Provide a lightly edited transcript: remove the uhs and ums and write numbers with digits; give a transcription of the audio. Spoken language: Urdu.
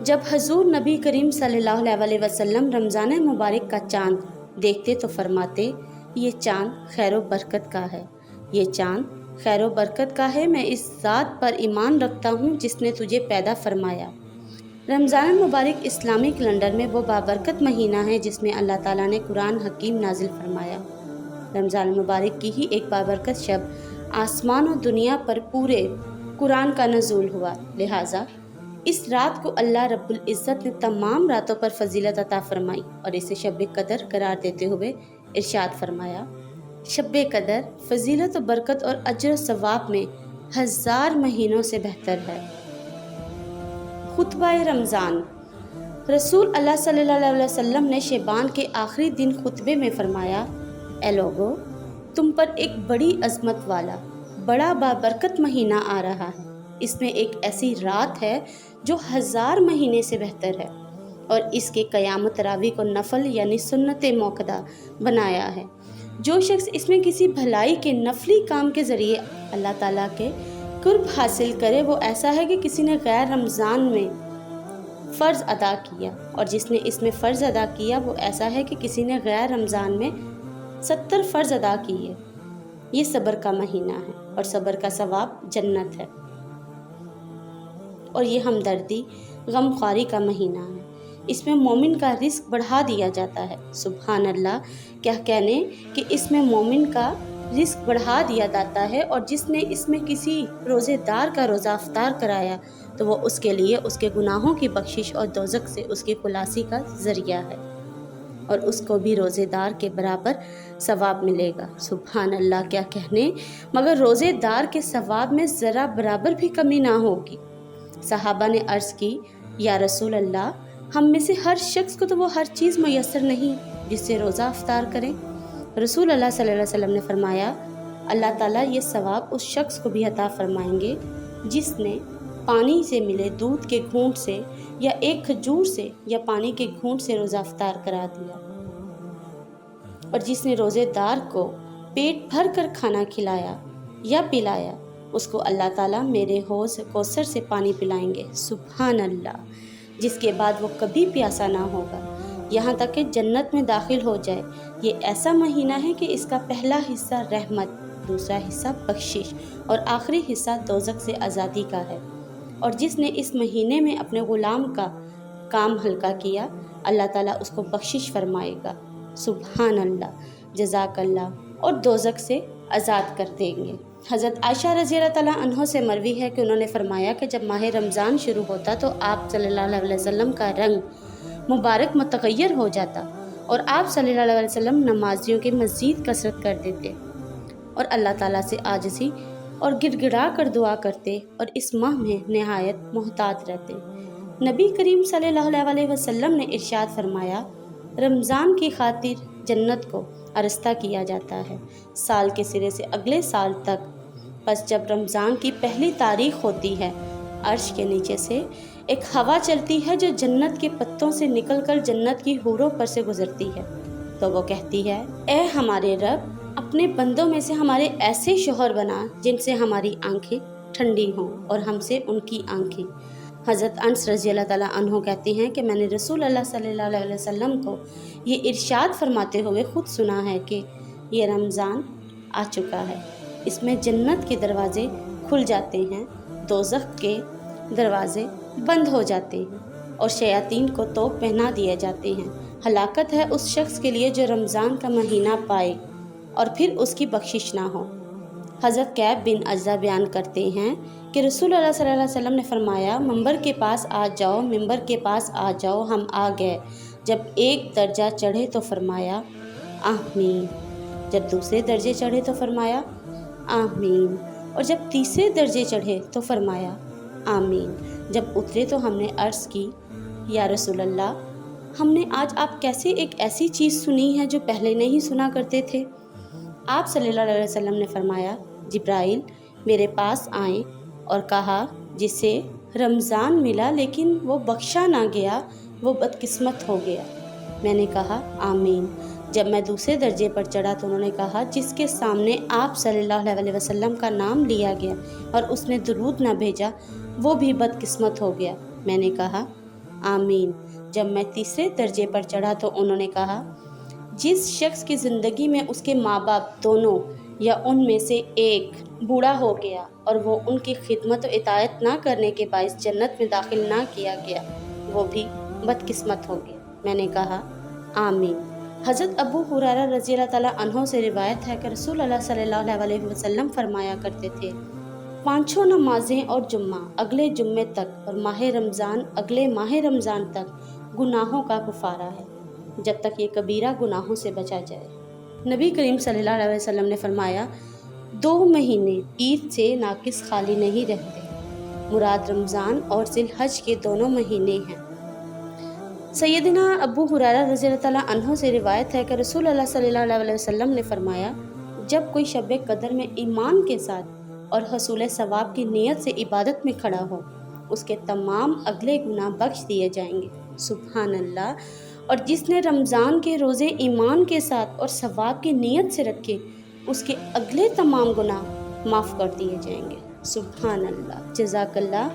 جب حضور نبی کریم صلی اللہ علیہ وسلم رمضان مبارک کا چاند دیکھتے تو فرماتے، یہ چاند خیر و برکت کا ہے، یہ چاند خیر و برکت کا ہے، میں اس ذات پر ایمان رکھتا ہوں جس نے تجھے پیدا فرمایا۔ رمضان مبارک اسلامی کیلنڈر میں وہ بابرکت مہینہ ہے جس میں اللہ تعالیٰ نے قرآن حکیم نازل فرمایا۔ رمضان مبارک کی ہی ایک بابرکت شب آسمان و دنیا پر پورے قرآن کا نزول ہوا، لہٰذا اس رات کو اللہ رب العزت نے تمام راتوں پر فضیلت عطا فرمائی اور اسے شب قدر قرار دیتے ہوئے ارشاد فرمایا، شب قدر فضیلت و برکت اور اجر و ثواب میں 1000 مہینوں سے بہتر ہے۔ خطبہ رمضان۔ رسول اللہ صلی اللہ علیہ وسلم نے شعبان کے آخری دن خطبے میں فرمایا، اے لوگو، تم پر ایک بڑی عظمت والا بڑا بابرکت مہینہ آ رہا ہے، اس میں ایک ایسی رات ہے جو 1000 مہینے سے بہتر ہے، اور اس کے قیام تراویح کو نفل یعنی سنت موقدہ بنایا ہے۔ جو شخص اس میں کسی بھلائی کے نفلی کام کے ذریعے اللہ تعالیٰ کے قرب حاصل کرے، وہ ایسا ہے کہ کسی نے غیر رمضان میں فرض ادا کیا، اور جس نے اس میں فرض ادا کیا وہ ایسا ہے کہ کسی نے غیر رمضان میں 70 فرض ادا کیے۔ یہ صبر کا مہینہ ہے اور صبر کا ثواب جنت ہے، اور یہ ہمدردی غم خواری کا مہینہ ہے، اس میں مومن کا رزق بڑھا دیا جاتا ہے۔ سبحان اللہ، کیا کہنے کہ اس میں مومن کا رزق بڑھا دیا جاتا ہے، اور جس نے اس میں کسی روزے دار کا روزہ افطار کرایا تو وہ اس کے لیے اس کے گناہوں کی بخشش اور دوزخ سے اس کی خلاصی کا ذریعہ ہے، اور اس کو بھی روزے دار کے برابر ثواب ملے گا۔ سبحان اللہ، کیا کہنے، مگر روزے دار کے ثواب میں ذرا برابر بھی کمی نہ ہوگی۔ صحابہ نے عرض کی، یا رسول اللہ، ہم میں سے ہر شخص کو تو وہ ہر چیز میسر نہیں جس سے روزہ افطار کریں۔ رسول اللہ صلی اللہ علیہ وسلم نے فرمایا، اللہ تعالیٰ یہ ثواب اس شخص کو بھی عطا فرمائیں گے جس نے پانی سے ملے دودھ کے گھونٹ سے یا ایک کھجور سے یا پانی کے گھونٹ سے روزہ افطار کرا دیا، اور جس نے روزے دار کو پیٹ بھر کر کھانا کھلایا یا پلایا، اس کو اللہ تعالیٰ میرے حوض کوثر سے پانی پلائیں گے۔ سبحان اللہ، جس کے بعد وہ کبھی پیاسا نہ ہوگا یہاں تک کہ جنت میں داخل ہو جائے۔ یہ ایسا مہینہ ہے کہ اس کا پہلا حصہ رحمت، دوسرا حصہ بخشش اور آخری حصہ دوزخ سے آزادی کا ہے، اور جس نے اس مہینے میں اپنے غلام کا کام ہلکا کیا، اللہ تعالیٰ اس کو بخشش فرمائے گا۔ سبحان اللہ، جزاک اللہ، اور دوزخ سے آزاد کر دیں گے۔ حضرت عائشہ رضی اللہ تعالیٰ عنہ سے مروی ہے کہ انہوں نے فرمایا کہ جب ماہ رمضان شروع ہوتا تو آپ صلی اللہ علیہ وسلم کا رنگ مبارک متغیر ہو جاتا، اور آپ صلی اللہ علیہ وسلم نمازیوں کی مزید کثرت کر دیتے اور اللہ تعالیٰ سے عاجزی اور گڑ گڑا کر دعا کرتے، اور اس ماہ میں نہایت محتاط رہتے۔ نبی کریم صلی اللہ علیہ وسلم نے ارشاد فرمایا، رمضان کی خاطر جنت کو آرستہ کیا جاتا ہے سال کے سرے سے اگلے سال تک۔ پس جب رمضان کی پہلی تاریخ ہوتی ہے، عرش کے نیچے سے ایک ہوا چلتی ہے جو جنت کے پتوں سے نکل کر جنت کی حوروں پر سے گزرتی ہے، تو وہ کہتی ہے، اے ہمارے رب، اپنے بندوں میں سے ہمارے ایسے شوہر بنا جن سے ہماری آنکھیں ٹھنڈی ہوں اور ہم سے ان کی آنکھیں۔ حضرت انس رضی اللہ تعالیٰ عنہ کہتے ہیں کہ میں نے رسول اللہ صلی اللہ علیہ وسلم کو یہ ارشاد فرماتے ہوئے خود سنا ہے کہ یہ رمضان آ چکا ہے، اس میں جنت کے دروازے کھل جاتے ہیں، دوزخ کے دروازے بند ہو جاتے ہیں، اور شیاطین کو توپ پہنا دیے جاتے ہیں۔ ہلاکت ہے اس شخص کے لیے جو رمضان کا مہینہ پائے اور پھر اس کی بخشش نہ ہو۔ حضرت کعب بن عجلہ بیان کرتے ہیں کہ رسول اللہ صلی اللہ علیہ وسلم نے فرمایا، منبر کے پاس آ جاؤ، منبر کے پاس آ جاؤ، ہم آ گئے۔ جب ایک درجہ چڑھے تو فرمایا آمین، جب دوسرے درجے چڑھے تو فرمایا آمین، اور جب تیسرے درجے چڑھے تو فرمایا آمین۔ جب اترے تو ہم نے عرض کی، یا رسول اللہ، ہم نے آج آپ کیسے ایک ایسی چیز سنی ہے جو پہلے نہیں سنا کرتے تھے؟ آپ صلی اللہ علیہ وسلم نے فرمایا، جبرائیل میرے پاس آئیں اور کہا، جسے رمضان ملا لیکن وہ بخشا نہ گیا وہ بدقسمت ہو گیا۔ میں نے کہا آمین۔ جب میں دوسرے درجے پر چڑھا تو انہوں نے کہا، جس کے سامنے آپ صلی اللہ علیہ وسلم کا نام لیا گیا اور اس نے درود نہ بھیجا وہ بھی بدقسمت ہو گیا۔ میں نے کہا آمین۔ جب میں تیسرے درجے پر چڑھا تو انہوں نے کہا، جس شخص کی زندگی میں اس کے ماں باپ دونوں یا ان میں سے ایک بوڑھا ہو گیا اور وہ ان کی خدمت و اطاعت نہ کرنے کے باعث جنت میں داخل نہ کیا گیا، وہ بھی بدقسمت ہو گیا۔ میں نے کہا آمین۔ حضرت ابو ہریرہ رضی اللہ تعالیٰ عنہ سے روایت ہے کہ رسول اللہ صلی اللہ علیہ وسلم فرمایا کرتے تھے، پانچوں نمازیں اور جمعہ اگلے جمعے تک اور ماہ رمضان اگلے ماہ رمضان تک گناہوں کا کفارہ ہے، جب تک یہ کبیرہ گناہوں سے بچا جائے۔ نبی کریم صلی اللہ علیہ وسلم نے فرمایا، 2 مہینے عید سے ناقص خالی نہیں رہتے، مراد رمضان اور ذی الحج کے دونوں مہینے ہیں۔ سیدنا ابو ہریرہ رضی اللہ تعالیٰ عنہ سے روایت ہے کہ رسول اللہ صلی اللہ علیہ وسلم نے فرمایا، جب کوئی شب قدر میں ایمان کے ساتھ اور حصول ثواب کی نیت سے عبادت میں کھڑا ہو، اس کے تمام اگلے گناہ بخش دیے جائیں گے۔ سبحان اللہ۔ اور جس نے رمضان کے روزے ایمان کے ساتھ اور ثواب کی نیت سے رکھے، اس کے اگلے تمام گناہ معاف کر دیے جائیں گے۔ سبحان اللہ۔ جزاک اللہ۔